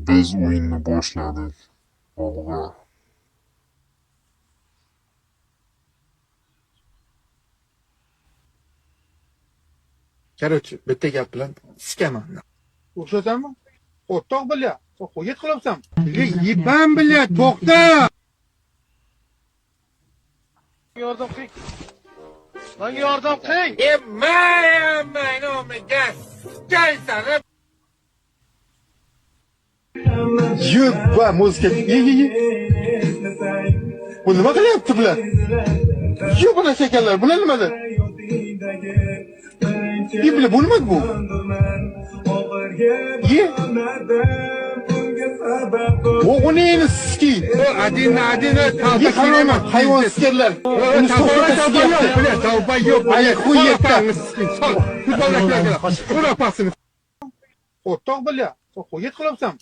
Biz o'yinni boshladik. Og'a. Короче, bitta gap bilan sikaman. O'shasanmi? O'rtoq bilya, qo'yit qilibsan. Yiban bilya, to'xta. Yordam qiling. Menga yordam qiling. Man, oh my god. Kelsan. Yubba muzika. Ye. Bu nima qilyapti bular? Shu buni shakarlar, bular nimada? Bular bo'lmadi bu. Ye. O'g'lini ski. Adina Ye qaraman, hayvon sikerlar. Tavba yo'q. Ay, qo'yetta. O'rtoq bilya, qo'yit qilibsan.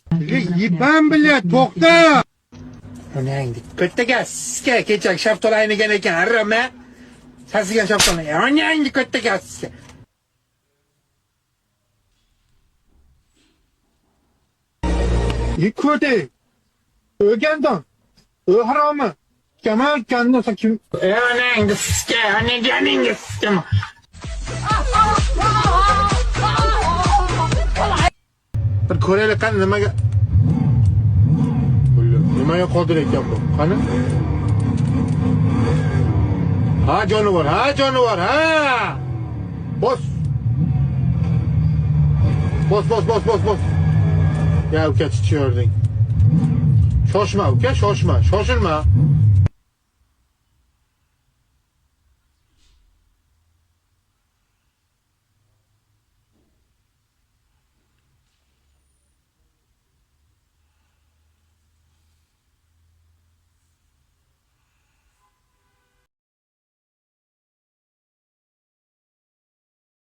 Yiban bilya, to'xta. Onangni kattaga siska kechak shaftoli aynigan ekan, arrama. Sasigan shaftoli. Onangni kattaga siska. Yiko'de. O'gandan. Haromi. Kamal kanni sakim. Onangni siska, onangni siska. Bir ko'raylik qani nimaga qodir ekan bu? Qani? Ha jonivor, ha! Bos. Ya uka chiqyording. Shoshma uka, shoshilma.